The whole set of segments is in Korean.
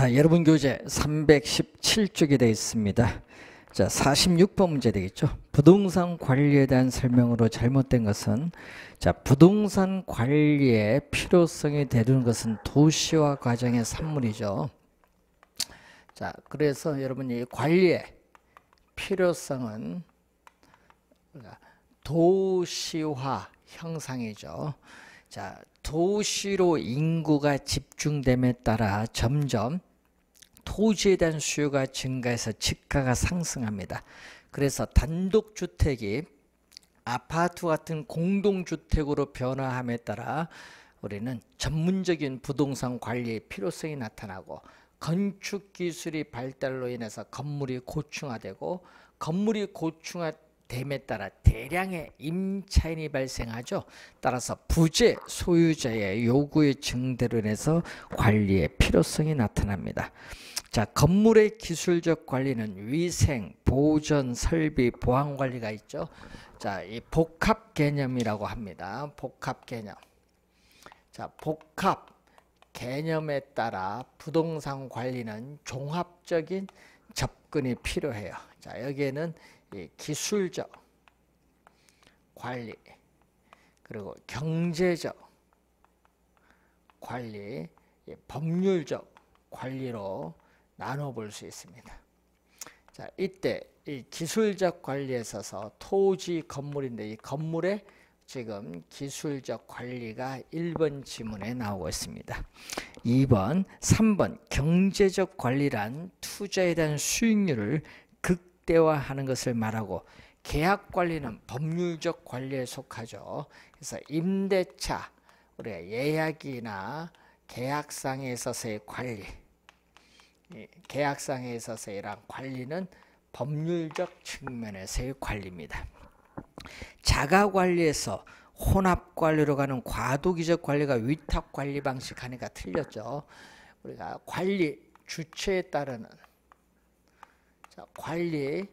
자, 여러분 교재 317쪽이 되어 있습니다. 자, 46번 문제 되겠죠. 부동산 관리에 대한 설명으로 잘못된 것은, 자, 부동산 관리의 필요성이 되는 것은 도시화 과정의 산물이죠. 자, 그래서 여러분이 관리의 필요성은 도시화 형상이죠. 자, 도시로 인구가 집중됨에 따라 점점 토지에 대한 수요가 증가해서 지가가 상승합니다. 그래서 단독주택이 아파트 같은 공동주택으로 변화함에 따라 우리는 전문적인 부동산 관리의 필요성이 나타나고, 건축기술이 발달로 인해서 건물이 고층화되고, 건물이 고층화됨에 따라 대량의 임차인이 발생하죠. 따라서 부재 소유자의 요구의 증대로 인해서 관리의 필요성이 나타납니다. 자, 건물의 기술적 관리는 위생, 보존, 설비, 보안 관리가 있죠. 자, 이 복합 개념이라고 합니다. 복합 개념. 자, 복합 개념에 따라 부동산 관리는 종합적인 접근이 필요해요. 자, 여기에는 이 기술적 관리, 그리고 경제적 관리, 법률적 관리로 나눠볼 수 있습니다. 자, 이때 이 기술적 관리에 있어서 토지 건물인데, 이 건물의 지금 기술적 관리가 1번 지문에 나오고 있습니다. 2번, 3번 경제적 관리란 투자에 대한 수익률을 극대화하는 것을 말하고, 계약 관리는 법률적 관리에 속하죠. 그래서 임대차, 우리가 예약이나 계약상에 있어서의 관리, 계약상에 있어서의 이런 관리는 법률적 측면에서의 관리입니다. 자가관리에서 혼합관리로 가는 과도기적 관리가 위탁관리 방식 하니까 틀렸죠. 우리가 관리 주체에 따르는, 자, 관리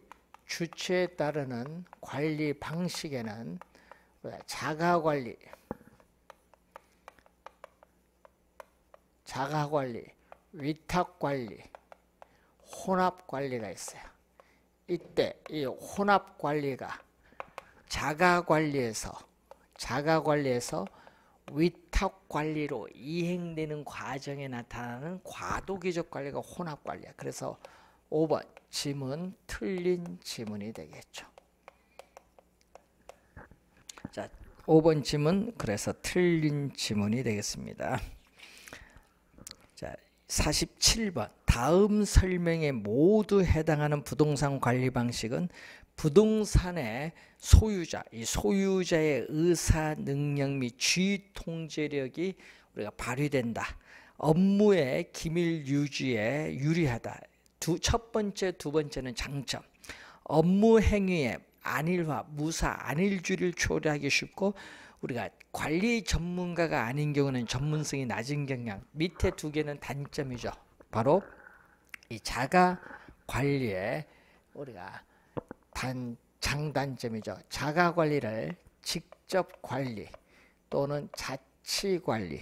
주체에 따르는 관리 방식에는 자가관리, 위탁관리, 혼합관리가 있어요. 이때 이 혼합관리가 자가관리에서 위탁관리로 이행되는 과정에 나타나는 과도기적 관리가 혼합관리야. 그래서 5번 지문 틀린 지문이 되겠죠. 자, 5번 지문 그래서 틀린 지문이 되겠습니다. 자, 47번 다음 설명에 모두 해당하는 부동산 관리 방식은 부동산의 소유자, 이 소유자의 의사 능력 및 지휘 통제력이 우리가 발휘된다. 업무의 기밀 유지에 유리하다. 첫 번째, 두 번째는 장점. 업무 행위의 안일화, 무사, 안일주의를 초래하기 쉽고, 우리가 관리 전문가가 아닌 경우는 전문성이 낮은 경향. 밑에 두 개는 단점이죠. 바로 이 자가 관리의 우리가 장단점이죠. 자가 관리를 직접 관리 또는 자치 관리,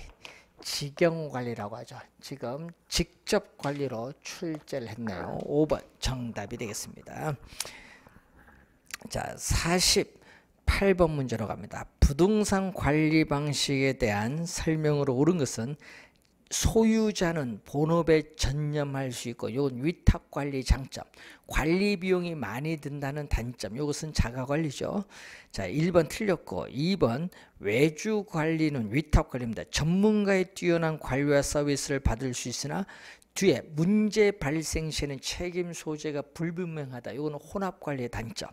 직영 관리라고 하죠. 지금 직접 관리로 출제를 했네요. 5번 정답이 되겠습니다. 자, 48번 문제로 갑니다. 부동산 관리 방식에 대한 설명으로 옳은 것은 소유자는 본업에 전념할 수 있고, 이건 위탁관리 장점, 관리 비용이 많이 든다는 단점, 이것은 자가관리죠. 자, 1번 틀렸고, 2번 외주관리는 위탁관리입니다. 전문가의 뛰어난 관리와 서비스를 받을 수 있으나 뒤에 문제 발생 시에는 책임 소재가 불분명하다. 이건 혼합관리의 단점.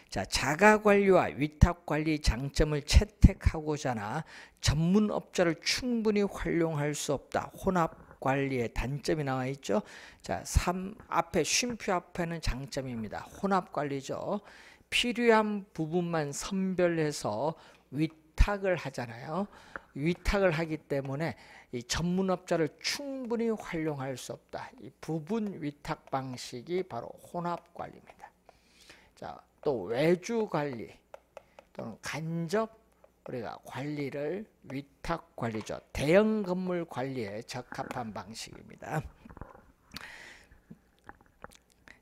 자, 자가관리와 위탁관리 장점을 채택하고자 하나 전문업자를 충분히 활용할 수 없다. 혼합관리의 단점이 나와 있죠. 자, 3 앞에 쉼표 앞에는 장점입니다. 혼합관리죠. 필요한 부분만 선별해서 위탁을 하잖아요. 위탁을 하기 때문에 이 전문업자를 충분히 활용할 수 없다. 이 부분 위탁 방식이 바로 혼합관리입니다. 자, 또 외주관리 또는 간접 우리가 관리를 위탁관리죠. 대형 건물 관리에 적합한 방식입니다.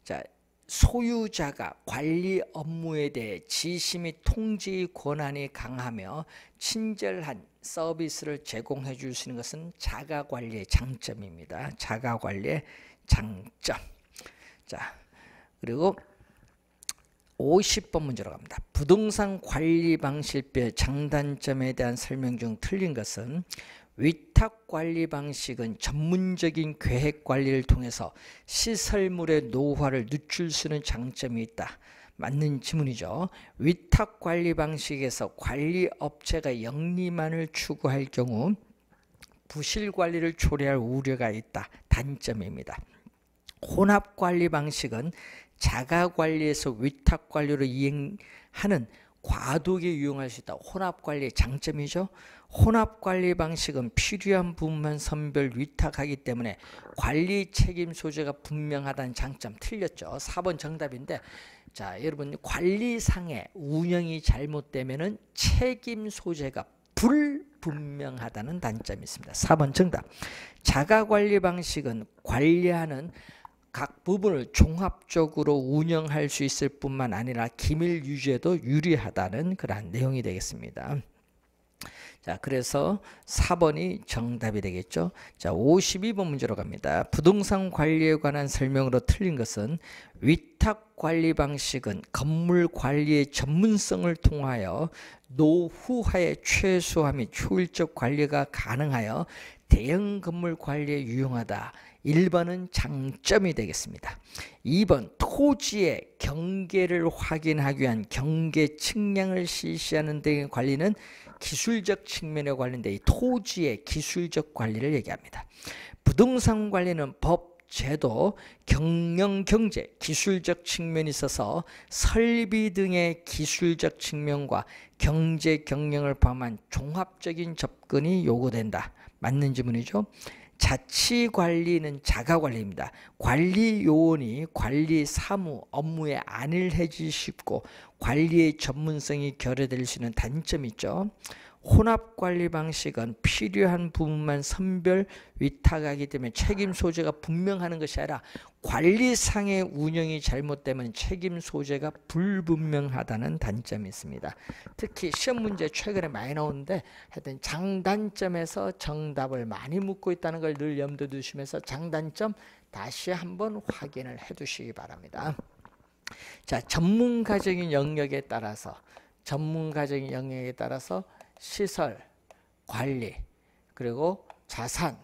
자, 소유자가 관리 업무에 대해 지시 및 통제의 권한이 강하며 친절한 서비스를 제공해 줄 수 있는 것은 자가관리의 장점입니다. 자가관리의 장점. 자, 그리고 50번 문제로 갑니다. 부동산 관리 방식의 장단점에 대한 설명 중 틀린 것은 위탁 관리 방식은 전문적인 계획 관리를 통해서 시설물의 노후화를 늦출 수 있는 장점이 있다. 맞는 지문이죠. 위탁 관리 방식에서 관리 업체가 영리만을 추구할 경우 부실 관리를 초래할 우려가 있다. 단점입니다. 혼합 관리 방식은 자가 관리에서 위탁 관리로 이행하는 과도기에 유용할 수 있다. 혼합 관리의 장점이죠. 혼합 관리 방식은 필요한 부분만 선별 위탁하기 때문에 관리 책임 소재가 분명하다는 장점. 틀렸죠. 4번 정답인데, 자, 여러분 관리상의 운영이 잘못되면은 책임 소재가 불분명하다는 단점이 있습니다. 4번 정답. 자가 관리 방식은 관리하는 각 부분을 종합적으로 운영할 수 있을 뿐만 아니라 기밀 유지에도 유리하다는 그러한 내용이 되겠습니다. 자, 그래서 4번이 정답이 되겠죠. 자, 52번 문제로 갑니다. 부동산 관리에 관한 설명으로 틀린 것은 위탁 관리 방식은 건물 관리의 전문성을 통하여 노후화의 최소화 및 효율적 관리가 가능하여 대형 건물 관리에 유용하다. 1번은 장점이 되겠습니다. 2번 토지의 경계를 확인하기 위한 경계 측량을 실시하는 등의 관리는 기술적 측면에 관련된 이 토지의 기술적 관리를 얘기합니다. 부동산 관리는 법, 제도, 경영, 경제, 기술적 측면이 있어서 설비 등의 기술적 측면과 경제, 경영을 포함한 종합적인 접근이 요구된다. 맞는 지문이죠. 자치관리는 자가관리입니다. 관리 요원이 관리 사무, 업무에 안일해지기 쉽고 관리의 전문성이 결여될 수 있는 단점이 있죠. 혼합관리 방식은 필요한 부분만 선별 위탁하기 때문에 책임 소재가 분명하는 것이 아니라 관리상의 운영이 잘못되면 책임 소재가 불분명하다는 단점이 있습니다. 특히 시험 문제 최근에 많이 나오는데 하여튼 장단점에서 정답을 많이 묻고 있다는 걸 늘 염두에 두시면서 장단점 다시 한번 확인을 해 두시기 바랍니다. 자, 전문가적인 영역에 따라서 시설 관리 그리고 자산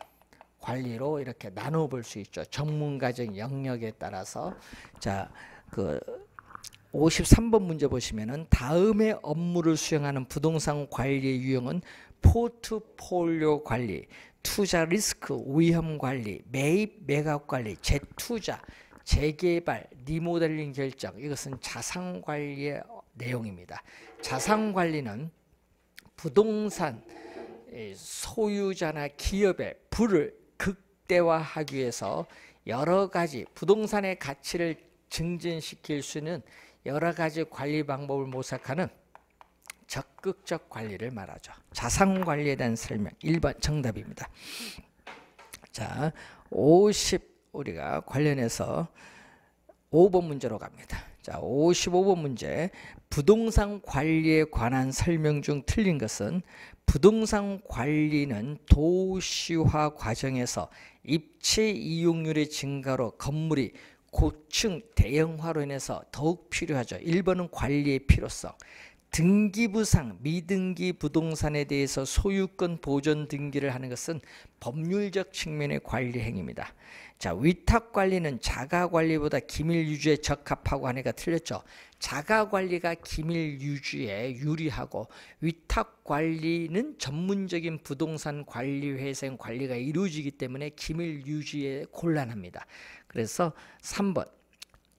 관리로 이렇게 나눠 볼 수 있죠. 전문가적 영역에 따라서. 자, 그 53번 문제 보시면은 다음의 업무를 수행하는 부동산 관리의 유형은 포트폴리오 관리, 투자 리스크 위험 관리, 매입 매각 관리, 재투자, 재개발, 리모델링 결정. 이것은 자산 관리의 내용입니다. 자산 관리는 부동산 소유자나 기업의 부를 극대화하기 위해서 여러 가지 부동산의 가치를 증진시킬 수 있는 여러 가지 관리 방법을 모색하는 적극적 관리를 말하죠. 자산 관리에 대한 설명 1번 정답입니다. 자, 우리가 관련해서 5번 문제로 갑니다. 자, 55번 문제. 부동산 관리에 관한 설명 중 틀린 것은 부동산 관리는 도시화 과정에서 입체 이용률의 증가로 건물이 고층 대형화로 인해서 더욱 필요하죠. 1번은 관리의 필요성. 등기부상 미등기 부동산에 대해서 소유권 보존 등기를 하는 것은 법률적 측면의 관리 행위입니다. 자, 위탁 관리는 자가 관리보다 기밀 유지에 적합하고 하니까 틀렸죠. 자가 관리가 기밀 유지에 유리하고 위탁 관리는 전문적인 부동산 관리 회사의 관리가 이루어지기 때문에 기밀 유지에 곤란합니다. 그래서 3번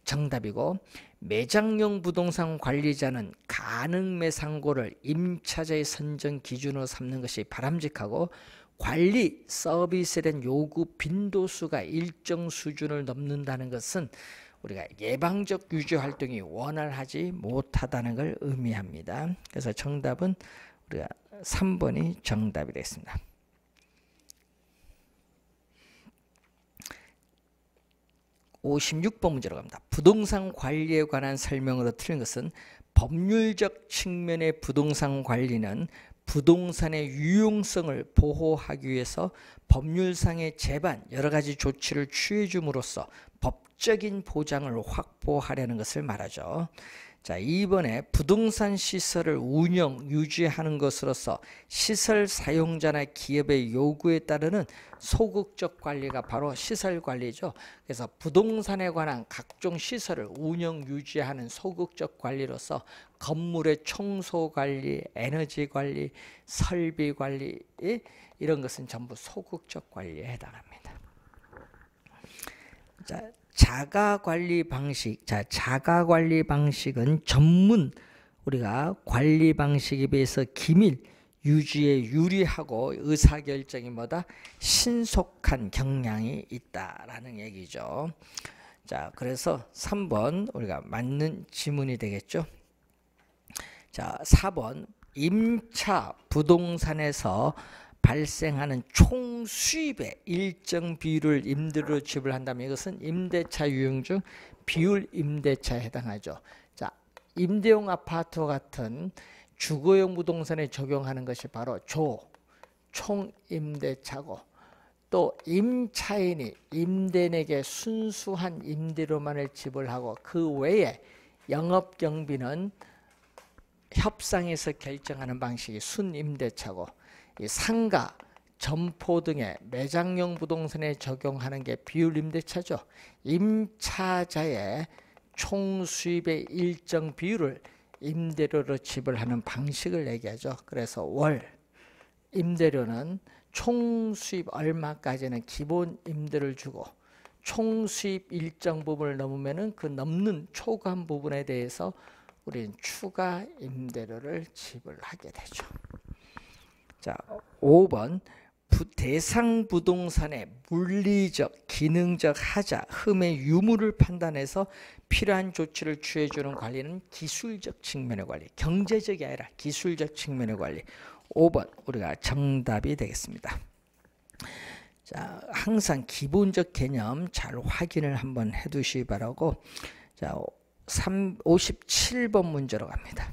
정답이고, 매장용 부동산 관리자는 가능 매상고를 임차자의 선정 기준으로 삼는 것이 바람직하고, 관리 서비스에 대한 요구 빈도수가 일정 수준을 넘는다는 것은 우리가 예방적 유지 활동이 원활하지 못하다는 걸 의미합니다. 그래서 정답은 우리가 3번이 정답이 되겠습니다. 56번 문제로 갑니다. 부동산 관리에 관한 설명으로 틀린 것은 법률적 측면의 부동산 관리는 부동산의 유용성을 보호하기 위해서 법률상의 제반 여러 가지 조치를 취해 줌으로써 법적인 보장을 확보하려는 것을 말하죠. 자, 2번에 부동산 시설을 운영, 유지하는 것으로서 시설 사용자나 기업의 요구에 따르는 소극적 관리가 바로 시설 관리죠. 그래서 부동산에 관한 각종 시설을 운영, 유지하는 소극적 관리로서 건물의 청소 관리, 에너지 관리, 설비 관리 이런 것은 전부 소극적 관리에 해당합니다. 자, 자가관리 방식. 자, 자가관리 방식은 전문 우리가 관리 방식에 비해서 기밀 유지에 유리하고 의사결정이 뭐다? 신속한 경향이 있다라는 얘기죠. 자, 그래서 3번 우리가 맞는 지문이 되겠죠. 자, 4번 임차 부동산에서 발생하는 총 수입의 일정 비율을 임대료로 지불한다면 이것은 임대차 유형 중 비율 임대차에 해당하죠. 자, 임대용 아파트와 같은 주거용 부동산에 적용하는 것이 바로 총임대차고, 또 임차인이 임대인에게 순수한 임대료만을 지불하고 그 외에 영업경비는 협상에서 결정하는 방식이 순임대차고, 이 상가, 점포 등의 매장용 부동산에 적용하는 게 비율임대차죠. 임차자의 총 수입의 일정 비율을 임대료로 지불하는 방식을 얘기하죠. 그래서 월 임대료는 총 수입 얼마까지는 기본 임대를 주고, 총 수입 일정 부분을 넘으면은 그 넘는 초과한 부분에 대해서 우리는 추가 임대료를 지불하게 되죠. 자, 5번 대상 부동산의 물리적, 기능적 하자, 흠의 유무를 판단해서 필요한 조치를 취해주는 관리는 기술적 측면의 관리, 경제적이 아니라 기술적 측면의 관리. 5번 우리가 정답이 되겠습니다. 자, 항상 기본적 개념 잘 확인을 한번 해두시기 바라고. 자, 57번 문제로 갑니다.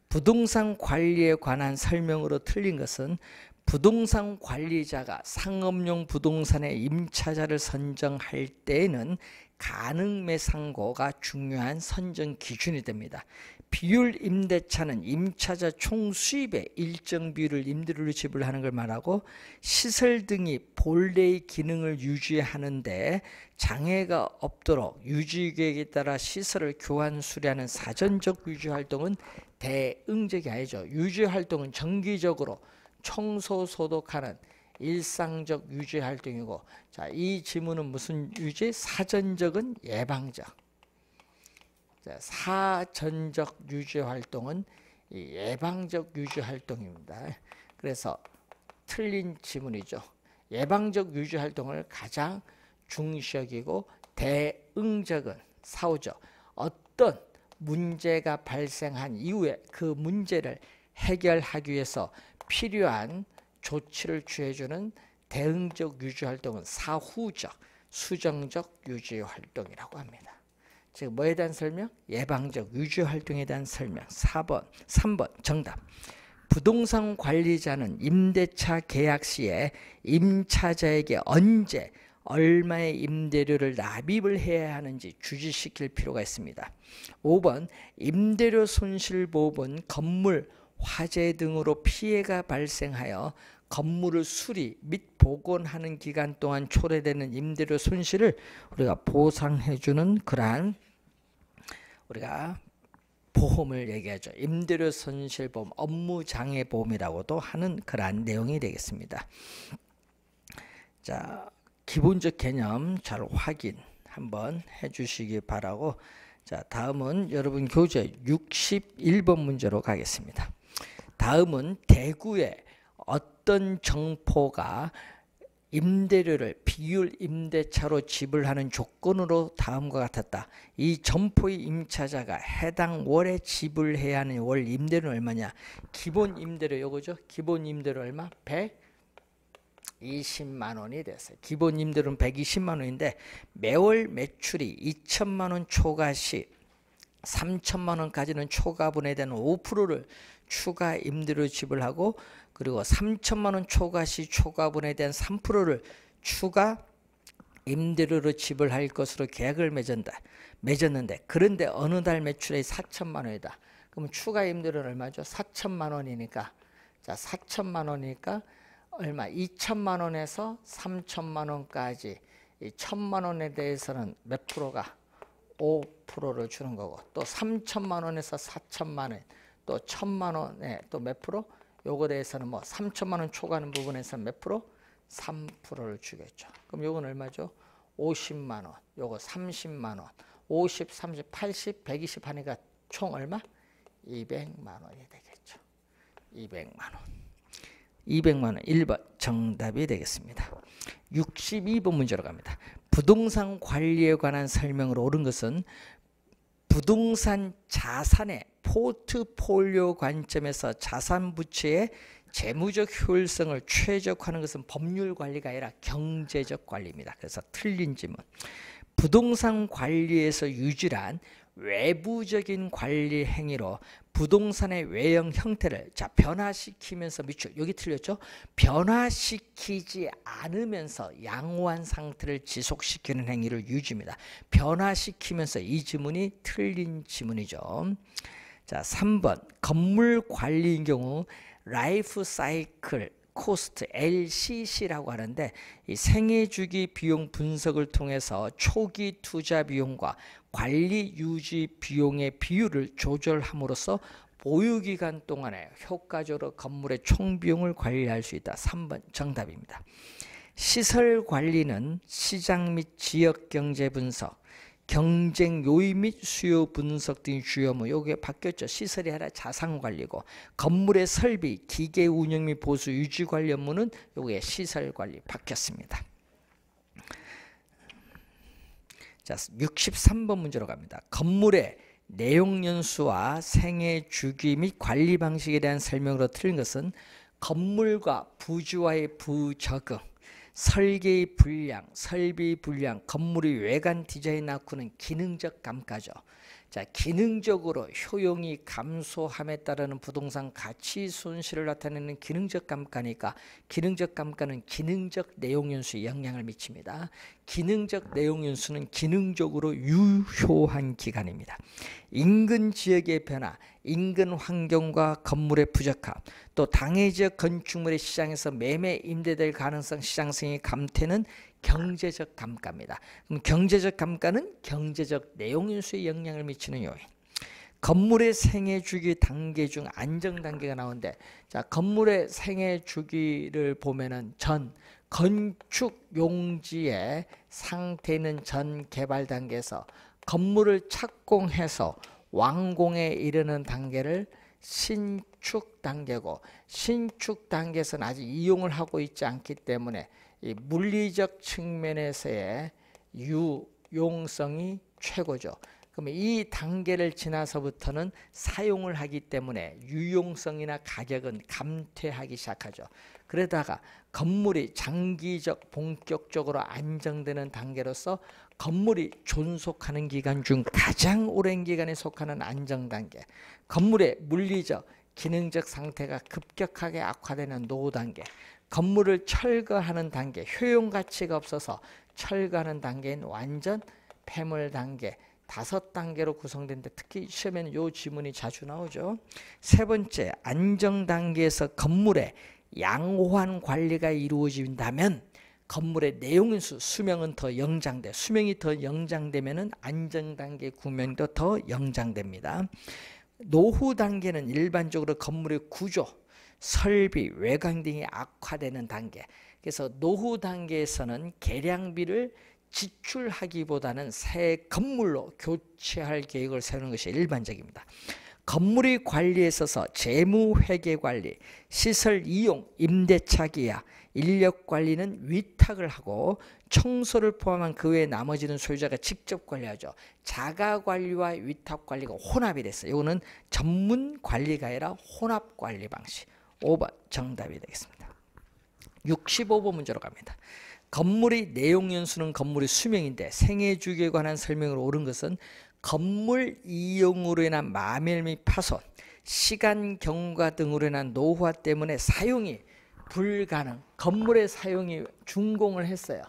부동산 관리에 관한 설명으로 틀린 것은 부동산 관리자가 상업용 부동산의 임차자를 선정할 때에는 가능매상고가 중요한 선정 기준이 됩니다. 비율 임대차는 임차자 총 수입의 일정 비율을 임대료로 지불하는 걸 말하고, 시설 등이 본래의 기능을 유지하는데 장애가 없도록 유지계획에 따라 시설을 교환 수리하는 사전적 유지활동은 대응적이 아니죠. 유지활동은 정기적으로 청소 소독하는 일상적 유지활동이고, 자, 이 지문은 무슨 유지? 사전적은 예방적. 자, 사전적 유지활동은 예방적 유지활동입니다. 그래서 틀린 지문이죠. 예방적 유지활동을 가장 중시여기고, 대응적은 사후적. 어떤 문제가 발생한 이후에 그 문제를 해결하기 위해서 필요한 조치를 취해주는 대응적 유지활동은 사후적, 수정적 유지활동이라고 합니다. 즉 뭐에 대한 설명? 예방적 유지활동에 대한 설명. 3번 정답. 부동산 관리자는 임대차 계약 시에 임차자에게 언제 얼마의 임대료를 납입을 해야 하는지 주지시킬 필요가 있습니다. 5번 임대료 손실보험은 건물, 화재 등으로 피해가 발생하여 건물을 수리 및 복원하는 기간 동안 초래되는 임대료 손실을 우리가 보상해주는 그러한 우리가 보험을 얘기하죠. 임대료 손실보험, 업무장애보험이라고도 하는 그러한 내용이 되겠습니다. 자, 기본적 개념 잘 확인 한번 해주시기 바라고. 자, 다음은 여러분 교재 61번 문제로 가겠습니다. 다음은 대구의 어떤 정포가 임대료를 비율 임대차로 지불하는 조건으로 다음과 같았다. 이 점포의 임차자가 해당 월에 지불해야 하는 월 임대료는 얼마냐? 기본 임대료 요거죠. 기본 임대료 얼마? 20만 원이 됐어요. 기본 임대료는 120만 원인데 매월 매출이 2천만 원 초과 시 3천만 원까지는 초과분에 대한 5%를 추가 임대료 지불하고, 그리고 3천만 원 초과 시 초과분에 대한 3%를 추가 임대료로 지불할 것으로 계약을 맺었는데, 그런데 어느 달 매출이 4천만 원이다. 그럼 추가 임대료는 얼마죠? 4천만 원이니까, 자 4천만 원이니까 얼마? 2천만 원에서 3천만 원까지 이 1천만 원에 대해서는 몇 프로가? 5%를 주는 거고, 또 3천만 원에서 4천만 원, 또 1천만 원에 또 몇 프로? 요거에 대해서는 뭐 3천만 원 초과하는 부분에서는 몇 프로? 3%를 주겠죠. 그럼 요건 얼마죠? 50만 원, 요거 30만 원, 50, 30, 80, 120 하니까 총 얼마? 200만 원이 되겠죠. 200만 원. 200만 원 1번 정답이 되겠습니다. 62번 문제로 갑니다. 부동산 관리에 관한 설명을 옳은 것은 부동산 자산의 포트폴리오 관점에서 자산 부채의 재무적 효율성을 최적화하는 것은 법률 관리가 아니라 경제적 관리입니다. 그래서 틀린 질문. 부동산 관리에서 유질한 외부적인 관리 행위로 부동산의 외형 형태를 변화시키면서 여기 틀렸죠? 변화시키지 않으면서 양호한 상태를 지속시키는 행위를 유지입니다. 변화시키면서, 이 지문이 틀린 지문이죠. 자, 3번 건물 관리인 경우 라이프 사이클 코스트 LCC라고 하는데, 이 생애 주기 비용 분석을 통해서 초기 투자 비용과 관리 유지 비용의 비율을 조절함으로써 보유 기간 동안에 효과적으로 건물의 총 비용을 관리할 수 있다. 3번 정답입니다. 시설 관리는 시장 및 지역 경제 분석, 경쟁 요인 및 수요 분석 등이 주요 업무. 요게 바뀌었죠. 시설이 아니라 자산 관리고, 건물의 설비, 기계 운영 및 보수 유지 관리 업무는 요게 시설 관리 바뀌었습니다. 자, 63번 문제로 갑니다. 건물의 내용 연수와 생애 주기 및 관리 방식에 대한 설명으로 틀린 것은 건물과 부지와의 부적응, 설계의 불량, 설비 불량, 건물의 외관 디자인 낙후는 기능적 감가죠. 자, 기능적으로 효용이 감소함에 따르는 부동산 가치 손실을 나타내는 기능적 감가니까, 기능적 감가는 기능적 내용 연수에 영향을 미칩니다. 기능적 내용 연수는 기능적으로 유효한 기간입니다. 인근 지역의 변화, 인근 환경과 건물의 부적합, 또 당해 지역 건축물의 시장에서 매매 임대될 가능성, 시장성의 감퇴는 경제적 감가입니다. 그럼 경제적 감가는 경제적 내용 인수에 영향을 미치는 요인. 건물의 생애 주기 단계 중 안정 단계가 나오는데, 자, 건물의 생애 주기를 보면은 전 건축 용지의 상태는 전 개발 단계에서 건물을 착공해서 완공에 이르는 단계를 신축 단계고, 신축 단계에서는 아직 이용을 하고 있지 않기 때문에 이 물리적 측면에서의 유용성이 최고죠. 그러면 이 단계를 지나서부터는 사용을 하기 때문에 유용성이나 가격은 감퇴하기 시작하죠. 그러다가 건물이 장기적 본격적으로 안정되는 단계로서 건물이 존속하는 기간 중 가장 오랜 기간에 속하는 안정 단계, 건물의 물리적 기능적 상태가 급격하게 악화되는 노후 단계, 건물을 철거하는 단계, 효용 가치가 없어서 철거하는 단계인 완전 폐물 단계, 5단계로 구성되는데, 특히 시험에는 이 지문이 자주 나오죠. 세 번째, 안정 단계에서 건물의 양호한 관리가 이루어진다면 건물의 내용인수, 수명은 더 연장돼. 수명이 더 연장되면은 안정 단계 구명도 더 연장됩니다. 노후 단계는 일반적으로 건물의 구조, 설비, 외관 등이 악화되는 단계. 그래서 노후 단계에서는 개량비를 지출하기보다는 새 건물로 교체할 계획을 세우는 것이 일반적입니다. 건물의 관리에 있어서 재무회계관리, 시설 이용, 임대차 계약, 인력 관리는 위탁을 하고 청소를 포함한 그 외 나머지는 소유자가 직접 관리하죠. 자가관리와 위탁관리가 혼합이 됐어요. 이거는 전문관리가 아니라 혼합관리 방식. 5번 정답이 되겠습니다. 65번 문제로 갑니다. 건물의 내용 연수는 건물의 수명인데 생애 주기에 관한 설명으로 옳은 것은 건물 이용으로 인한 마멸 및 파손, 시간 경과 등으로 인한 노후화 때문에 사용이 불가능. 건물의 사용이 준공을 했어요.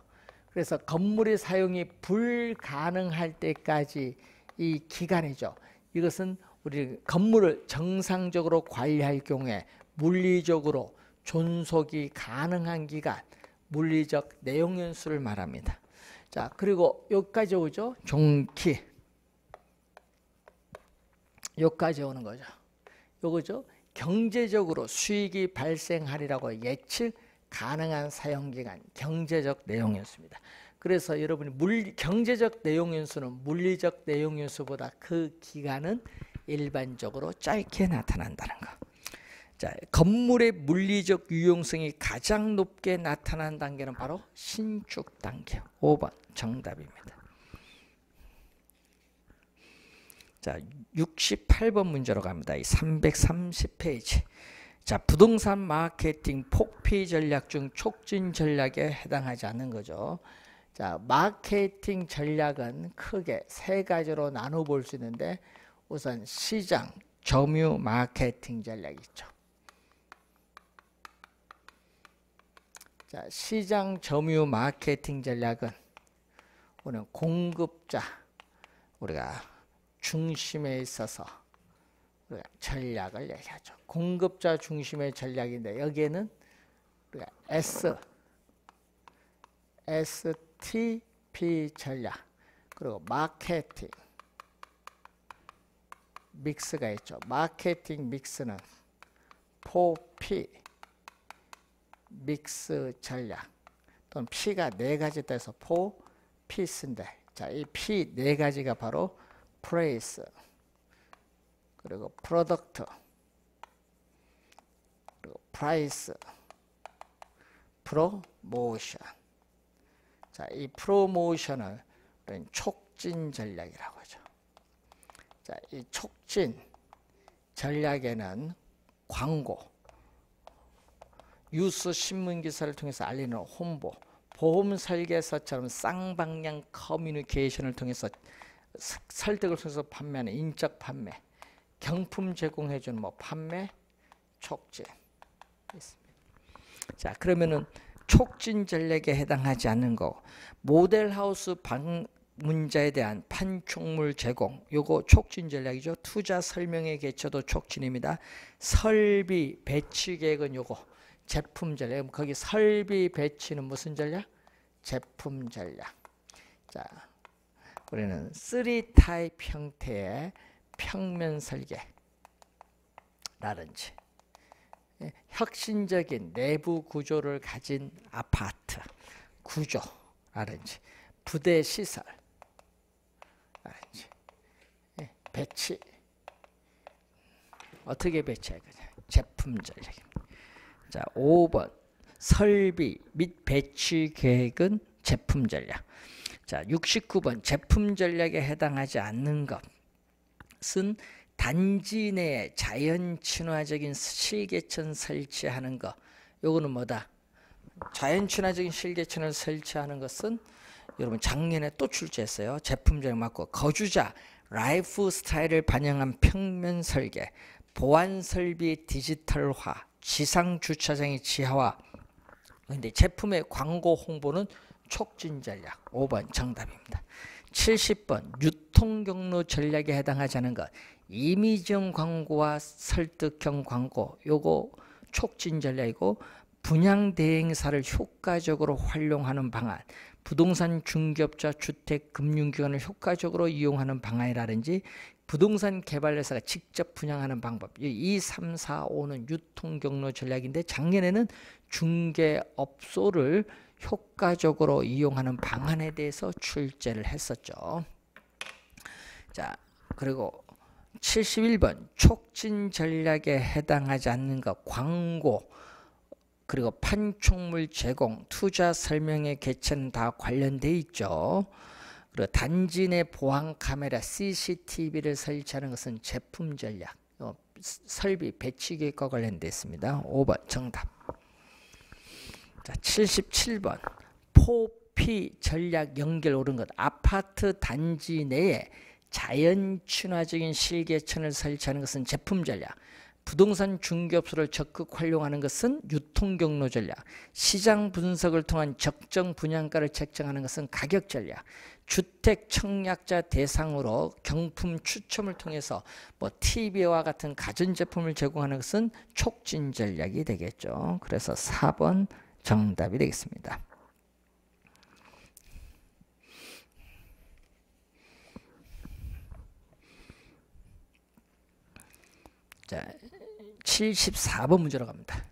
그래서 건물의 사용이 불가능할 때까지 이 기간이죠. 이것은 우리 건물을 정상적으로 관리할 경우에 물리적으로 존속이 가능한 기간, 물리적 내용 연수를 말합니다. 자, 그리고 여기까지 오죠. 종기. 여기까지 오는 거죠. 요거죠. 경제적으로 수익이 발생하리라고 예측 가능한 사용기간, 경제적 내용 연수입니다. 그래서 여러분이 경제적 내용 연수는 물리적 내용 연수보다 그 기간은 일반적으로 짧게 나타난다는 거. 자, 건물의 물리적 유용성이 가장 높게 나타난 단계는 바로 신축 단계. 5번 정답입니다. 자, 68번 문제로 갑니다. 이 330페이지. 자, 부동산 마케팅 폭피 전략 중 촉진 전략에 해당하지 않는 거죠. 자, 마케팅 전략은 크게 세 가지로 나눠 볼 수 있는데 우선 시장 점유 마케팅 전략이 있죠. 자, 시장 점유 마케팅 전략은 우리는 공급자 우리가 중심에 있어서 우리가 전략을 얘기하죠. 공급자 중심의 전략인데 여기에는 우리가 STP 전략 그리고 마케팅 믹스가 있죠. 마케팅 믹스는 4P 믹스 전략 또는 P가 네 가지 돼서 4P스인데 자, 이 P 네 가지가 바로 프레이스 그리고 프로덕트 그리고 프라이스 프로모션. 자, 이 프로모션을 촉진 전략이라고 하죠. 자, 이 촉진 전략에는 광고, 뉴스 신문 기사를 통해서 알리는 홍보, 보험 설계서처럼 쌍방향 커뮤니케이션을 통해서 설득을 통해서 판매하는 인적 판매, 경품 제공해주는 판매, 촉진 있습니다. 자, 그러면은 촉진 전략에 해당하지 않는 거, 모델하우스 방문자에 대한 판촉물 제공, 요거 촉진 전략이죠. 투자 설명의 개최도 촉진입니다. 설비 배치 계획은 요거 제품 전략. 거기 설비 배치는 무슨 전략? 제품 전략. 자, 우리는 3타입 형태의 평면 설계라든지 혁신적인 내부 구조를 가진 아파트 구조라든지 부대 시설라든지 배치 어떻게 배치할 거냐? 제품 전략입니다. 자, 5번 설비 및 배치 계획은 제품 전략. 자, 69번 제품 전략에 해당하지 않는 것은 단지 내에 자연 친화적인 실개천 설치하는 것. 요거는 뭐다? 자연 친화적인 실개천을 설치하는 것은 여러분 작년에 또 출제했어요. 제품 전략 맞고 거주자 라이프 스타일을 반영한 평면 설계, 보안 설비 디지털화, 지상 주차장의 지하화. 근데 제품의 광고 홍보는 촉진 전략. 5번 정답입니다. 70번 유통 경로 전략에 해당하지 않은 것. 이미지형 광고와 설득형 광고. 요거 촉진 전략이고 분양 대행사를 효과적으로 활용하는 방안. 부동산 중개업자 주택 금융기관을 효과적으로 이용하는 방안이라든지 부동산 개발회사가 직접 분양하는 방법. 2, 3, 4, 5는 유통경로 전략인데 작년에는 중개업소를 효과적으로 이용하는 방안에 대해서 출제를 했었죠. 자, 그리고 71번 촉진 전략에 해당하지 않는 것. 광고 그리고 판촉물 제공, 투자 설명의 개최는 다 관련돼 있죠. 그리고 단지 내 보안 카메라 CCTV를 설치하는 것은 제품 전략, 설비 배치 계획과 관련돼 있습니다. 5번 정답. 자, 77번 포피 전략 연결 옳은 것. 아파트 단지 내에 자연 친화적인 실개천을 설치하는 것은 제품 전략. 부동산 중개업소를 적극 활용하는 것은 유통 경로 전략. 시장 분석을 통한 적정 분양가를 책정하는 것은 가격 전략. 주택 청약자 대상으로 경품 추첨을 통해서 TV와 같은 가전제품을 제공하는 것은 촉진 전략이 되겠죠. 그래서 4번 정답이 되겠습니다. 자, 74번 문제로 갑니다.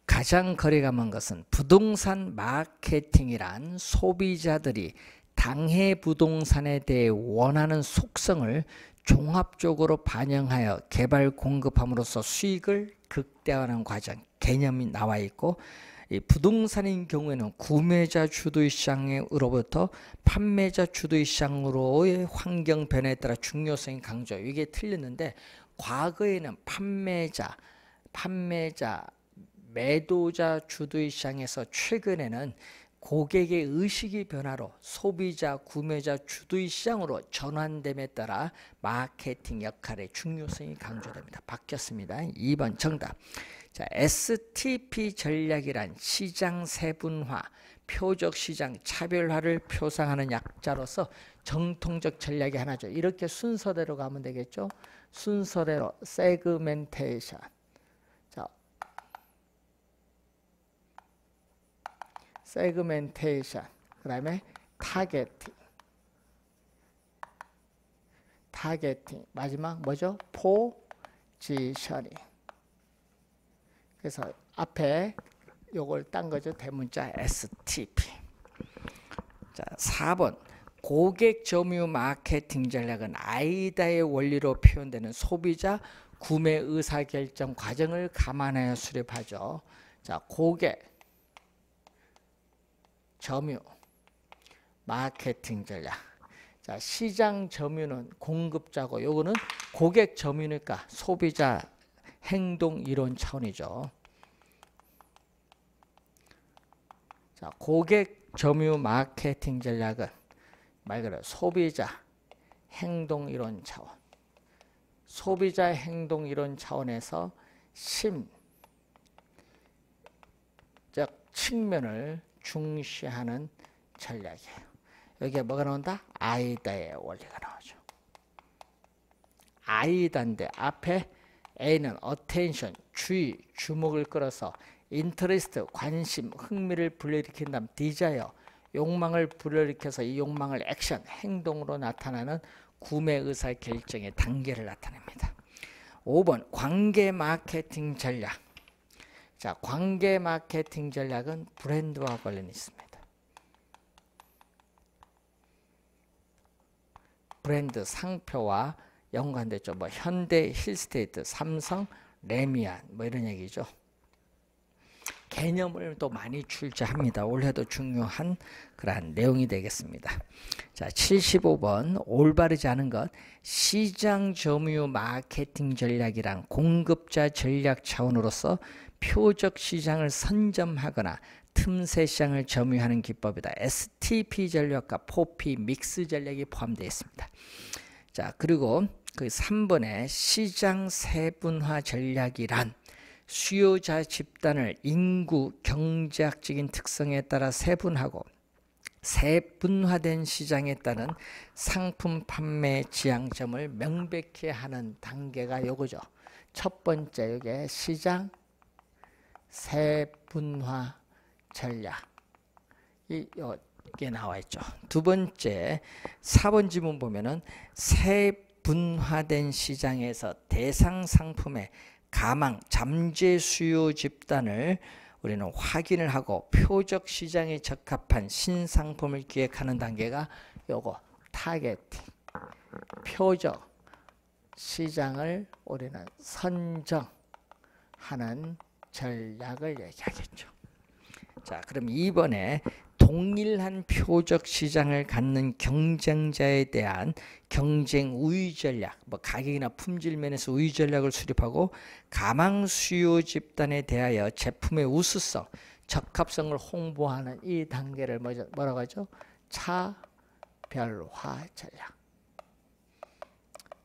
가장 거래가 먼 것은 부동산 마케팅이란 소비자들이 당해 부동산에 대해 원하는 속성을 종합적으로 반영하여 개발 공급함으로써 수익을 극대화하는 과정 개념이 나와 있고, 이 부동산인 경우에는 구매자 주도의 시장으로부터 판매자 주도의 시장으로의 환경 변화에 따라 중요성이 강조. 이게 틀렸는데 과거에는 판매자, 매도자 주도의 시장에서 최근에는 고객의 의식의 변화로 소비자, 구매자 주도의 시장으로 전환됨에 따라 마케팅 역할의 중요성이 강조됩니다. 바뀌었습니다. 2번 정답. 자, STP 전략이란 시장 세분화, 표적 시장 차별화를 표상하는 약자로서 정통적 전략이 하나죠. 이렇게 순서대로 가면 되겠죠. 순서대로 세그멘테이션. 자, 세그멘테이션. 그다음에 타겟팅. 마지막 뭐죠? 포지셔닝. 그래서 앞에 요걸 딴 거죠. 대문자 STP. 자, 4번. 고객 점유 마케팅 전략은 아이다의 원리로 표현되는 소비자 구매 의사결정 과정을 감안하여 수립하죠. 자, 고객 점유 마케팅 전략. 자, 시장 점유는 공급자고 요거는 고객 점유니까 소비자 행동 이론 차원이죠. 자, 고객 점유 마케팅 전략은 말 그대로 소비자 행동 이론 차원. 소비자 행동 이론 차원에서 심적 측면을 중시하는 전략이에요. 여기에 뭐가 나온다? 아이다의 원리가 나오죠. 아이다인데 앞에 A는 attention, 주의, 주목을 끌어서 interest, 관심, 흥미를 불러일으킨 다음 desire, 욕망을 불러일으켜서 이 욕망을 액션, 행동으로 나타나는 구매 의사 결정의 단계를 나타냅니다. 5번 관계 마케팅 전략. 자, 관계 마케팅 전략은 브랜드와 관련이 있습니다. 브랜드 상표와 연관됐죠. 뭐 현대, 힐스테이트, 삼성, 레미안 뭐 이런 얘기죠. 개념을 또 많이 출제합니다. 올해도 중요한 그러한 내용이 되겠습니다. 자, 75번 올바르지 않은 것. 시장 점유 마케팅 전략이란 공급자 전략 차원으로서 표적 시장을 선점하거나 틈새 시장을 점유하는 기법이다. STP 전략과 포피 믹스 전략이 포함되어 있습니다. 자, 그리고 그 3번에 시장 세분화 전략이란 수요자 집단을 인구, 경제학적인 특성에 따라 세분하고 세분화된 시장에 따른 상품 판매 지향점을 명백히 하는 단계가 요거죠. 첫 번째 이게 시장 세분화 전략. 이게 나와 있죠. 두 번째 4번 지문 보면은 세분화된 시장에서 대상 상품의 가망, 잠재 수요 집단을 우리는 확인을 하고 표적 시장에 적합한 신상품을 기획하는 단계가 요거 타겟팅. 표적 시장을 우리는 선정하는 전략을 얘기하겠죠. 자, 그럼 2번에 동일한 표적 시장을 갖는 경쟁자에 대한 경쟁 우위 전략, 뭐 가격이나 품질 면에서 우위 전략을 수립하고 가망 수요 집단에 대하여 제품의 우수성, 적합성을 홍보하는 이 단계를 뭐라고 하죠? 차별화 전략.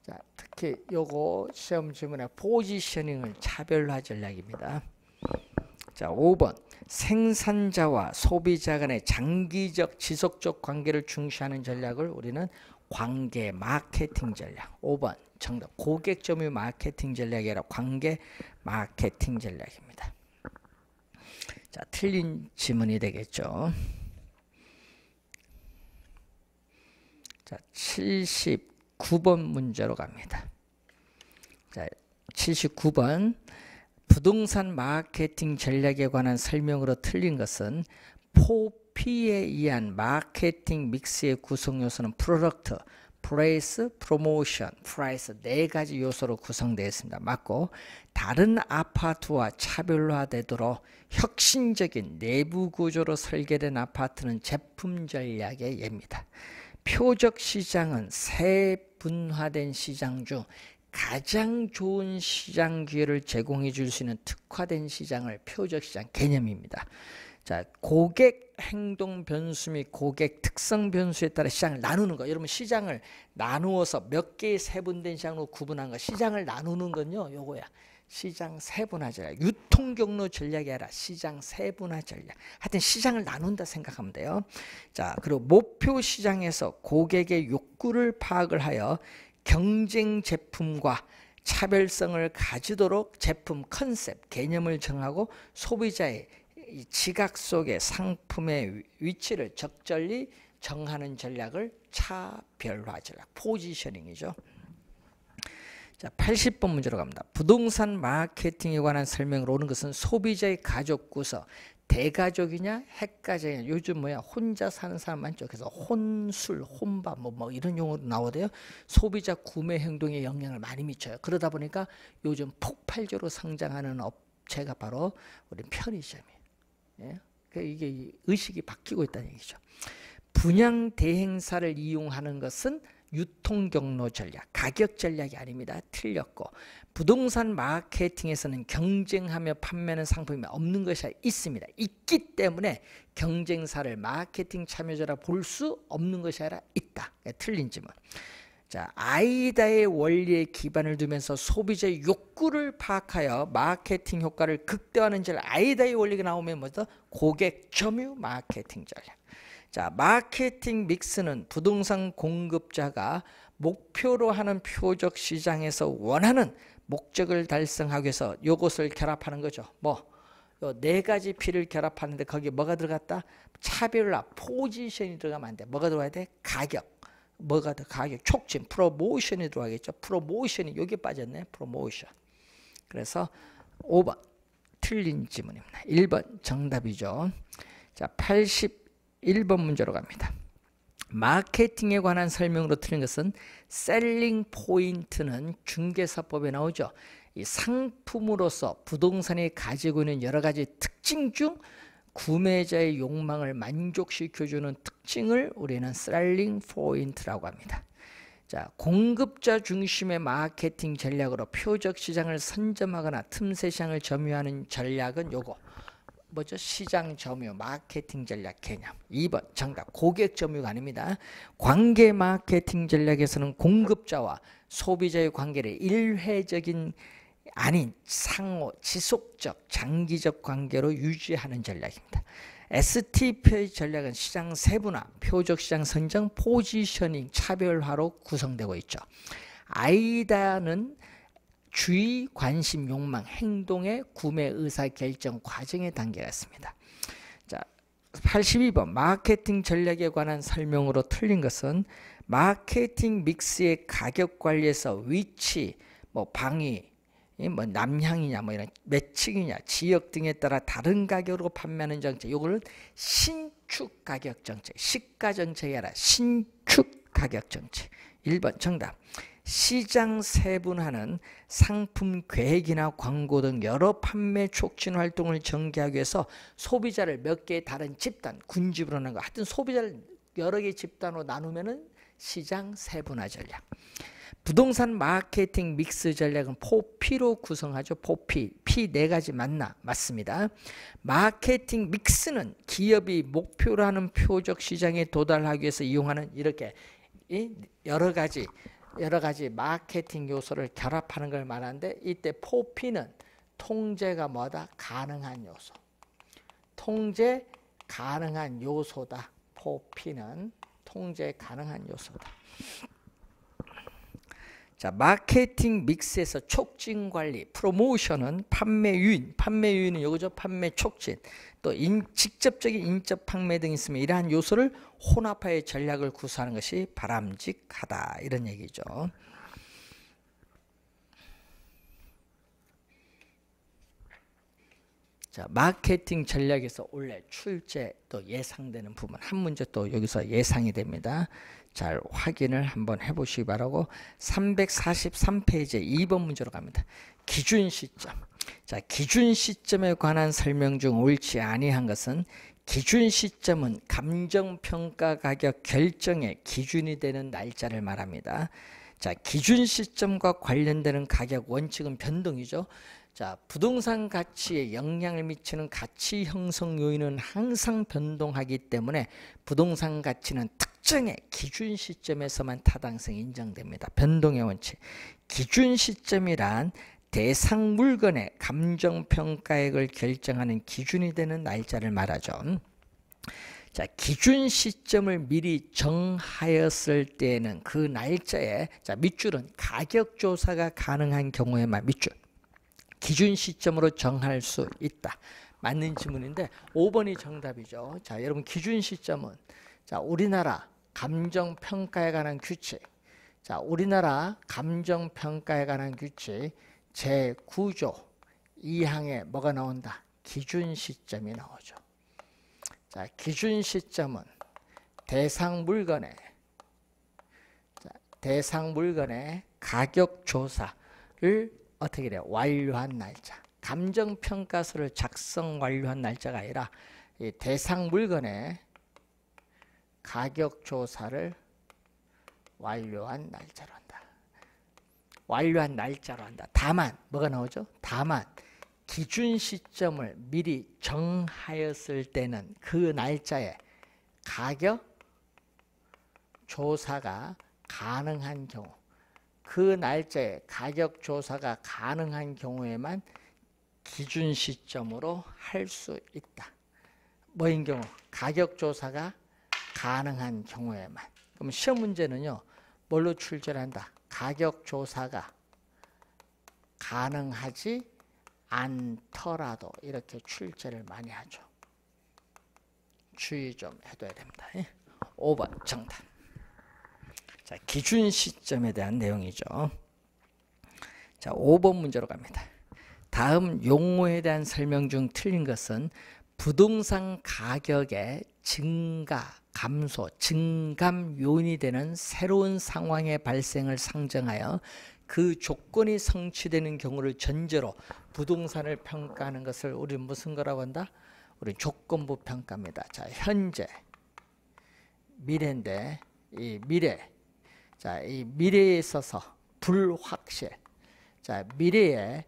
자, 특히 요거 시험 지문에 포지셔닝을 차별화 전략입니다. 자, 5번 생산자와 소비자 간의 장기적 지속적 관계를 중시하는 전략을 우리는 관계 마케팅 전략. 5번 정답. 고객 점유 마케팅 전략이 아니라 관계 마케팅 전략입니다. 자, 틀린 지문이 되겠죠. 자, 79번 문제로 갑니다. 자, 79번 부동산 마케팅 전략에 관한 설명으로 틀린 것은 포피에 의한 마케팅 믹스의 구성 요소는 프로덕트, 플레이스, 프로모션, 프라이스 네 가지 요소로 구성되어 있습니다. 맞고 다른 아파트와 차별화되도록 혁신적인 내부 구조로 설계된 아파트는 제품 전략의 예입니다. 표적 시장은 세분화된 시장 중 가장 좋은 시장 기회를 제공해 줄 수 있는 특화된 시장을 표적 시장 개념입니다. 자, 고객 행동 변수 및 고객 특성 변수에 따라 시장을 나누는 거. 여러분 시장을 나누어서 몇 개의 세분된 시장으로 구분한 거. 시장을 나누는 건요. 요거야. 시장 세분화 전략. 유통 경로 전략이 아니라 시장 세분화 전략. 하여튼 시장을 나눈다 생각하면 돼요. 자, 그리고 목표 시장에서 고객의 욕구를 파악을 하여 경쟁 제품과 차별성을 가지도록 제품 컨셉, 개념을 정하고 소비자의 지각 속에 상품의 위치를 적절히 정하는 전략을 차별화 전략, 포지셔닝이죠. 자, 80번 문제로 갑니다. 부동산 마케팅에 관한 설명으로 오는 것은 소비자의 가족 구성, 대가족이냐 핵가족이냐. 요즘 뭐야 혼자 사는 사람 많죠. 그래서 혼술, 혼밥 뭐 이런 용어로 나오대요. 소비자 구매 행동에 영향을 많이 미쳐요. 그러다 보니까 요즘 폭발적으로 성장하는 업체가 바로 우리 편의점이에요. 예? 이게 의식이 바뀌고 있다는 얘기죠. 분양 대행사를 이용하는 것은 유통 경로 전략, 가격 전략이 아닙니다. 틀렸고 부동산 마케팅에서는 경쟁하며 판매하는 상품이 없는 것이 있습니다. 있기 때문에 경쟁사를 마케팅 참여자라 볼 수 없는 것이 아니라 있다. 틀린 질문. 자, 아이다의 원리에 기반을 두면서 소비자의 욕구를 파악하여 마케팅 효과를 극대화하는 전략. 아이다의 원리가 나오면 뭐죠? 고객 점유 마케팅 전략. 자, 마케팅 믹스는 부동산 공급자가 목표로 하는 표적 시장에서 원하는 목적을 달성하기 위해서 요것을 결합하는 거죠. 뭐, 요 네 가지 P를 결합하는데 거기에 뭐가 들어갔다? 차별화, 포지션이 들어가면 안 돼. 뭐가 들어가야 돼? 가격. 뭐가 더 가격? 촉진, 프로모션이 들어가겠죠. 프로모션이 여기 빠졌네. 프로모션. 그래서 5번 틀린 지문입니다. 1번 정답이죠. 자, 81번 문제로 갑니다. 마케팅에 관한 설명으로 틀린 것은 셀링 포인트는 중개사법에 나오죠. 이 상품으로서 부동산이 가지고 있는 여러 가지 특징 중 구매자의 욕망을 만족시켜주는 특징을 우리는 셀링 포인트라고 합니다. 자, 공급자 중심의 마케팅 전략으로 표적 시장을 선점하거나 틈새 시장을 점유하는 전략은 요거. 뭐죠? 시장 점유, 마케팅 전략 개념. 2번 정답. 고객 점유가 아닙니다. 관계 마케팅 전략에서는 공급자와 소비자의 관계를 일회적인 아닌 상호, 지속적, 장기적 관계로 유지하는 전략입니다. STP의 전략은 시장 세분화, 표적 시장 선정, 포지셔닝, 차별화로 구성되고 있죠. 아이다는 주의, 관심, 욕망, 행동의 구매 의사 결정 과정의 단계가 있습니다. 자, 82번 마케팅 전략에 관한 설명으로 틀린 것은 마케팅 믹스의 가격 관리에서 위치, 뭐 방위, 뭐 남향이냐, 뭐 이런 매칭이냐, 지역 등에 따라 다른 가격으로 판매하는 정책. 이거는 신축 가격 정책, 시가 정책이 아니라 신축 가격 정책. 1번 정답. 시장 세분화는 상품 계획이나 광고 등 여러 판매 촉진 활동을 전개하기 위해서 소비자를 몇 개의 다른 집단, 군집으로 하는 거. 하여튼 소비자를 여러 개 집단으로 나누면은 시장 세분화 전략. 부동산 마케팅 믹스 전략은 4P로 구성하죠. 4P. P 네 가지 맞습니다. 마케팅 믹스는 기업이 목표로 하는 표적 시장에 도달하기 위해서 이용하는 이렇게 여러 가지 마케팅 요소를 결합하는 걸 말하는데, 이때 4P는 통제가 뭐다? 가능한 요소. 통제 가능한 요소다. 4P는 통제 가능한 요소다. 자, 마케팅 믹스에서 촉진 관리, 프로모션은 판매 유인은 요거죠. 판매 촉진. 또 직접적인 인적 판매 등이 있으면 이러한 요소를 혼합하여 전략을 구사하는 것이 바람직하다. 이런 얘기죠. 자, 마케팅 전략에서 원래 출제 또 예상되는 부분 한 문제 또 여기서 예상이 됩니다. 잘 확인을 한번 해보시기 바라고, 343페이지 2번 문제로 갑니다. 기준 시점. 자, 기준 시점에 관한 설명 중 옳지 아니한 것은, 기준 시점은 감정평가 가격 결정의 기준이 되는 날짜를 말합니다. 자, 기준 시점과 관련되는 가격 원칙은 변동이죠. 자, 부동산 가치에 영향을 미치는 가치 형성 요인은 항상 변동하기 때문에 부동산 가치는 특정의 기준 시점에서만 타당성이 인정됩니다. 변동의 원칙. 기준 시점이란 대상 물건의 감정평가액을 결정하는 기준이 되는 날짜를 말하죠. 자, 기준 시점을 미리 정하였을 때는 그 날짜에, 자, 밑줄은 가격 조사가 가능한 경우에만, 밑줄 기준 시점으로 정할 수 있다. 맞는 지문인데 5번이 정답이죠. 자, 여러분 기준 시점은, 자, 우리나라 감정평가에 관한 규칙. 자, 우리나라 감정평가에 관한 규칙 제9조 2항에 뭐가 나온다? 기준 시점이 나오죠. 자, 기준 시점은 대상 물건의 가격 조사를 어떻게 돼요? 완료한 날짜. 감정평가서를 작성 완료한 날짜가 아니라 이 대상 물건의 가격 조사를 완료한 날짜로 한다. 완료한 날짜로 한다. 다만 뭐가 나오죠? 다만 기준 시점을 미리 정하였을 때는 그 날짜에 가격 조사가 가능한 경우, 그 날짜에 가격 조사가 가능한 경우에만 기준 시점으로 할 수 있다. 뭐인 경우? 가격 조사가 가능한 경우에만. 그럼 시험 문제는요, 뭘로 출제를 한다? 가격 조사가 가능하지 않더라도 이렇게 출제를 많이 하죠. 주의 좀 해둬야 됩니다. 5번 정답. 자, 기준 시점에 대한 내용이죠. 자, 5번 문제로 갑니다. 다음 용어에 대한 설명 중 틀린 것은 부동산 가격의 증가, 감소, 증감 요인이 되는 새로운 상황의 발생을 상정하여 그 조건이 성취되는 경우를 전제로 부동산을 평가하는 것을 우리 무슨 거라고 한다? 우리 조건부 평가입니다. 자, 현재, 미래인데 이 미래, 자, 이 미래에 있어서 불확실, 자, 미래에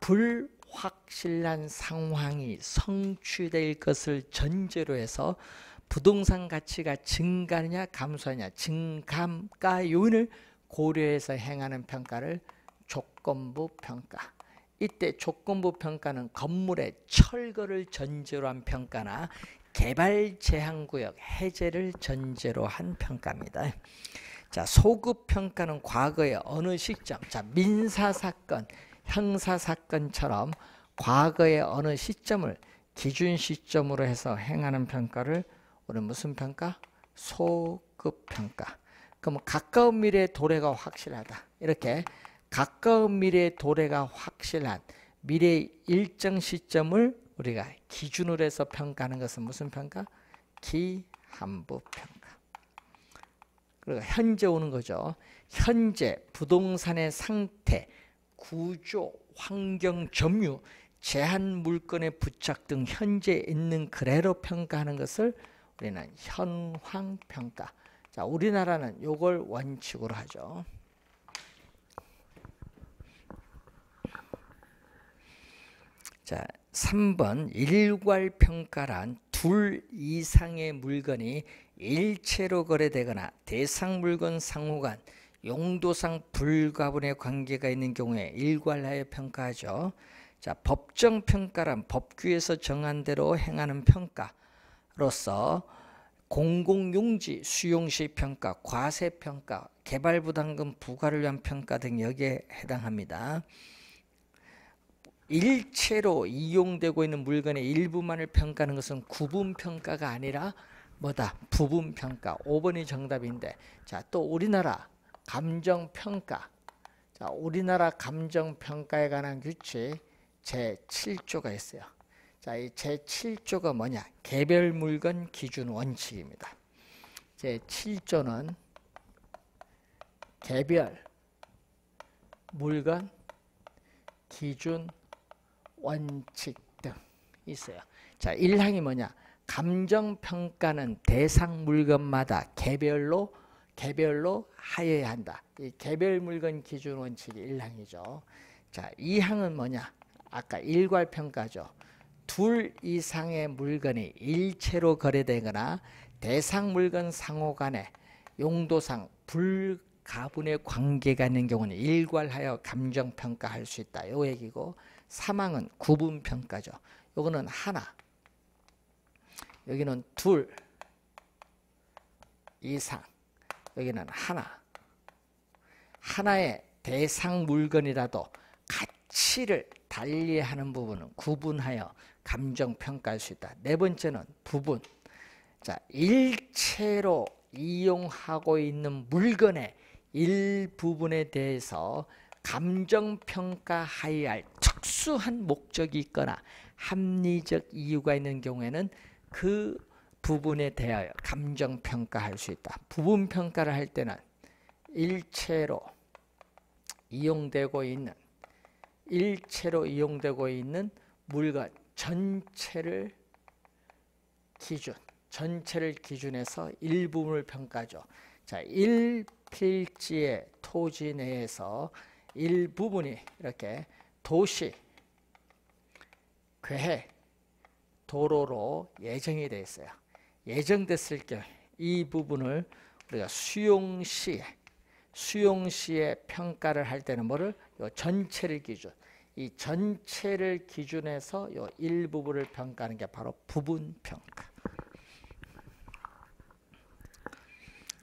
불확실한 상황이 성취될 것을 전제로 해서 부동산 가치가 증가하느냐 감소하느냐 증감가 요인을 고려해서 행하는 평가를 조건부 평가. 이때 조건부 평가는 건물의 철거를 전제로 한 평가나 개발 제한구역 해제를 전제로 한 평가입니다. 자, 소급 평가는 과거의 어느 시점, 자, 민사사건, 형사사건처럼 과거의 어느 시점을 기준 시점으로 해서 행하는 평가를 우리 무슨 평가? 소급 평가. 그럼 가까운 미래의 도래가 확실하다. 이렇게 가까운 미래의 도래가 확실한 미래의 일정 시점을 우리가 기준으로 해서 평가하는 것은 무슨 평가? 기한부 평가. 그리고 현재 오는 거죠. 현재 부동산의 상태, 구조, 환경, 점유, 제한 물건의 부착 등 현재 있는 그대로 평가하는 것을 우리는 현황평가. 자, 우리나라는 요걸 원칙으로 하죠. 자, 3번 일괄평가란 둘 이상의 물건이 일체로 거래되거나 대상 물건 상호 간 용도상 불가분의 관계가 있는 경우에 일괄하여 평가하죠. 자, 법정평가란 법규에서 정한 대로 행하는 평가로서 공공용지 수용시 평가, 과세평가, 개발부담금 부과를 위한 평가 등 여기에 해당합니다. 일체로 이용되고 있는 물건의 일부만을 평가하는 것은 구분평가가 아니라 뭐다? 부분평가. 5번이 정답인데, 자, 또 우리나라 감정평가. 자, 우리나라 감정평가에 관한 규칙 제7조가 있어요. 자, 이 제7조가 뭐냐? 개별 물건 기준 원칙입니다. 제7조는 개별 물건 기준 원칙 등 있어요. 자, 1항이 뭐냐? 감정평가는 대상 물건마다 개별로 하여야 한다. 이 개별 물건 기준 원칙이 1항이죠. 자, 2항은 뭐냐? 아까 일괄평가죠. 둘 이상의 물건이 일체로 거래되거나 대상 물건 상호 간에 용도상 불가분의 관계가 있는 경우는 일괄하여 감정평가할 수 있다. 요 얘기고, 3항은 구분평가죠. 요거는 하나, 여기는 둘 이상, 여기는 하나. 하나의 대상 물건이라도 가치를 달리하는 부분은 구분하여 감정평가할 수 있다. 네 번째는 부분. 자, 일체로 이용하고 있는 물건의 일부분에 대해서 감정평가하여야 할 특수한 목적이 있거나 합리적 이유가 있는 경우에는 그 부분에 대하여 감정평가할 수 있다. 부분평가를 할 때는 일체로 이용되고 있는 물건 전체를 기준해서 일부분을 평가하죠. 자, 1필지의 토지 내에서 일부분이 이렇게 도시, 계획, 도로로 예정이 되어 있어요. 예정됐을 경우 이 부분을 우리가 수용시에 평가를 할 때는 뭐를? 요 전체를 기준. 이 전체를 기준해서 요 일부분을 평가하는 게 바로 부분평가.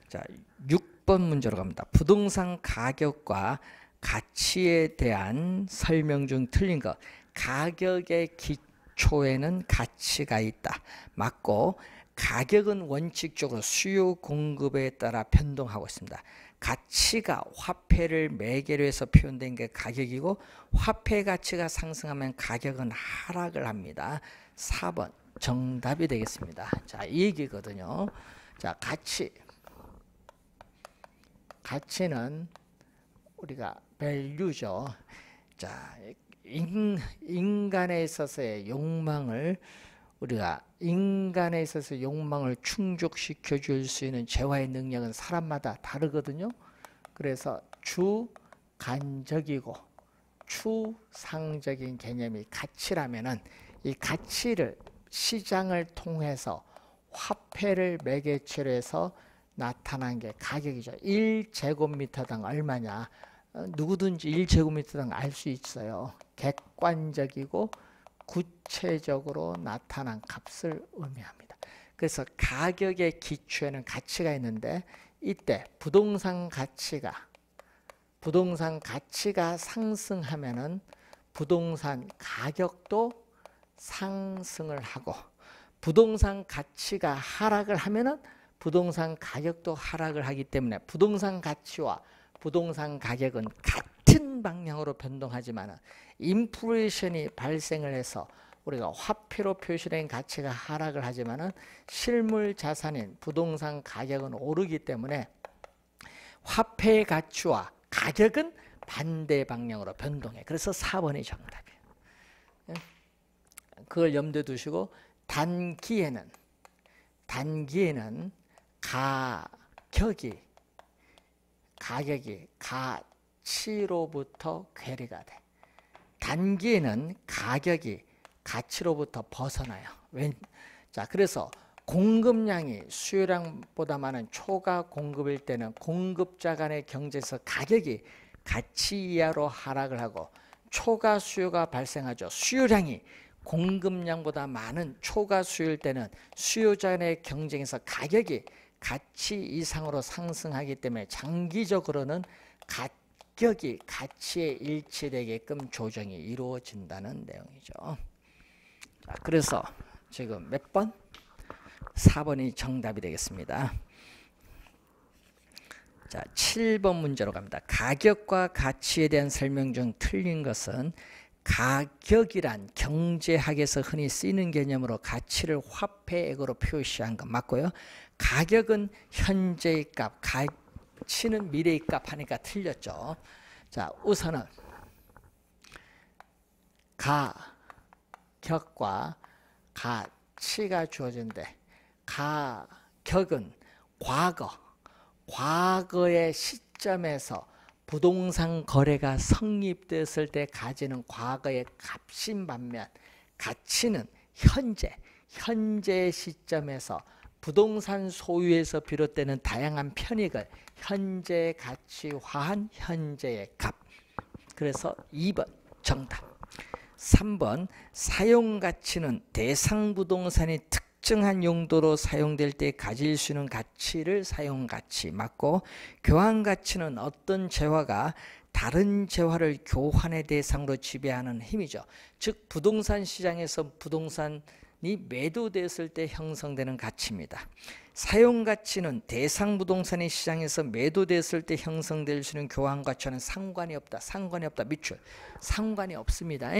자, 6번 문제로 갑니다. 부동산 가격과 가치에 대한 설명 중 틀린 것. 가격의 기초에는 가치가 있다. 맞고, 가격은 원칙적으로 수요 공급에 따라 변동하고 있습니다. 가치가 화폐를 매개로 해서 표현된 게 가격이고, 화폐 가치가 상승하면 가격은 하락을 합니다. 4번 정답이 되겠습니다. 자, 이 얘기거든요. 자, 가치는 우리가 value죠. 자, 인간에 있어서의 욕망을 충족시켜 줄 수 있는 재화의 능력은 사람마다 다르거든요. 그래서 주관적이고 추상적인 개념이 가치라면은 이 가치를 시장을 통해서 화폐를 매개체로 해서 나타난 게 가격이죠. 1제곱미터당 얼마냐? 누구든지 1제곱미터당 알 수 있어요. 객관적이고 구체적으로 나타난 값을 의미합니다. 그래서 가격의 기초에는 가치가 있는데, 이때 부동산 가치가 상승하면은 부동산 가격도 상승을 하고, 부동산 가치가 하락을 하면은 부동산 가격도 하락을 하기 때문에 부동산 가치와 부동산 가격은 같은 방향으로 변동하지만 인플레이션이 발생을 해서 우리가 화폐로 표시된 가치가 하락을 하지만 실물 자산인 부동산 가격은 오르기 때문에 화폐의 가치와 가격은 반대 방향으로 변동해. 그래서 4번이 정답이에요. 그걸 염두에 두시고, 단기에는 가격이 가치로부터 괴리가 돼. 단기에는 가격이 가치로부터 벗어나요. 자, 그래서 공급량이 수요량보다 많은 초과 공급일 때는 공급자 간의 경쟁에서 가격이 가치 이하로 하락을 하고 초과 수요가 발생하죠. 수요량이 공급량보다 많은 초과 수요일 때는 수요자 간의 경쟁에서 가격이 가치 이상으로 상승하기 때문에 장기적으로는 가격이 가치에 일치되게끔 조정이 이루어진다는 내용이죠. 자, 그래서 지금 몇 번? 4번이 정답이 되겠습니다. 자, 7번 문제로 갑니다. 가격과 가치에 대한 설명 중 틀린 것은 가격이란 경제학에서 흔히 쓰이는 개념으로 가치를 화폐액으로 표시한 것 맞고요. 가격은 현재의 값, 가치는 미래의 값 하니까 틀렸죠. 자, 우선은 가격과 가치가 주어진대. 가격은 과거의 시점에서 부동산 거래가 성립됐을 때 가지는 과거의 값인 반면 가치는 현재의 시점에서 부동산 소유에서 비롯되는 다양한 편익을 현재 가치화한 현재의 값. 그래서 2번 정답. 3번 사용가치는 대상 부동산이 특정한 용도로 사용될 때 가질 수 있는 가치를 사용가치 맞고, 교환가치는 어떤 재화가 다른 재화를 교환의 대상으로 지배하는 힘이죠. 즉 부동산 시장에서 부동산이 매도됐을 때 형성되는 가치입니다. 사용가치는 대상 부동산이 시장에서 매도됐을 때 형성될 수 있는 교환가치와는 상관이 없다. 밑줄. 상관이 없습니다.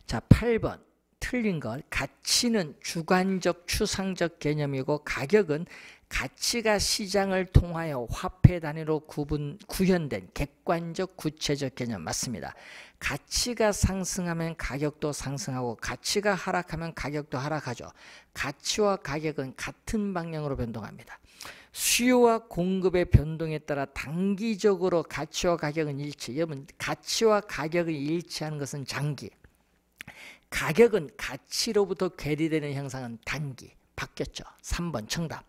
자, 8번 틀린 것. 가치는 주관적 추상적 개념이고 가격은 가치가 시장을 통하여 화폐 단위로 구현된 객관적 구체적 개념 맞습니다. 가치가 상승하면 가격도 상승하고 가치가 하락하면 가격도 하락하죠. 가치와 가격은 같은 방향으로 변동합니다. 수요와 공급의 변동에 따라 단기적으로 가치와 가격은 일치. 여러분, 가치와 가격이 일치하는 것은 장기, 가격은 가치로부터 괴리되는 형상은 단기. 바뀌었죠. 3번 정답.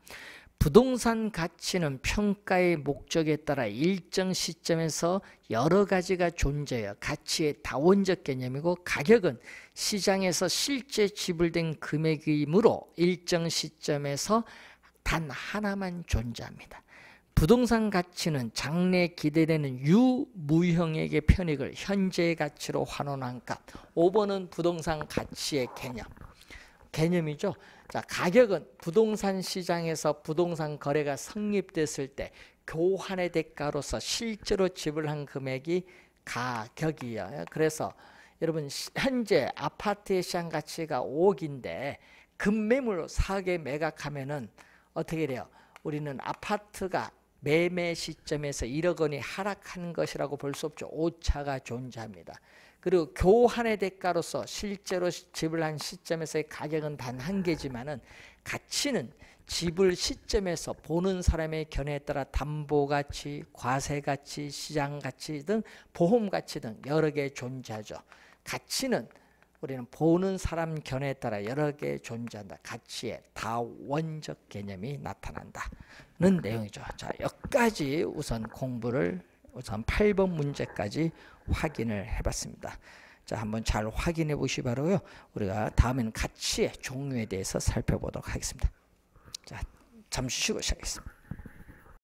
부동산 가치는 평가의 목적에 따라 일정 시점에서 여러 가지가 존재해요. 가치의 다원적 개념이고, 가격은 시장에서 실제 지불된 금액이므로 일정 시점에서 단 하나만 존재합니다. 부동산 가치는 장래 기대되는 유무형에게 편익을 현재의 가치로 환원한 값. 5번은 부동산 가치의 개념이죠. 자, 가격은 부동산 시장에서 부동산 거래가 성립됐을 때 교환의 대가로서 실제로 지불한 금액이 가격이에요. 그래서 여러분, 현재 아파트의 시장 가치가 5억인데 급매물로 4억에 매각하면은 어떻게 돼요? 우리는 아파트가 매매 시점에서 1억 원이 하락하는 것이라고 볼 수 없죠. 오차가 존재합니다. 그리고 교환의 대가로서 실제로 지불한 시점에서의 가격은 단 한 개지만은 가치는 지불 시점에서 보는 사람의 견해에 따라 담보가치, 과세가치, 시장가치 등 보험가치 등 여러 개 존재하죠. 가치는 우리는 보는 사람 견해에 따라 여러 개 존재한다. 가치의 다원적 개념이 나타난다는 내용이죠. 자, 여기까지 우선 공부를 우선 8번 문제까지 확인을 해봤습니다. 자, 한번 잘 확인해 보시기 바라고요. 우리가 다음에는 가치의 종류에 대해서 살펴보도록 하겠습니다. 자, 잠시 쉬고 시작하겠습니다.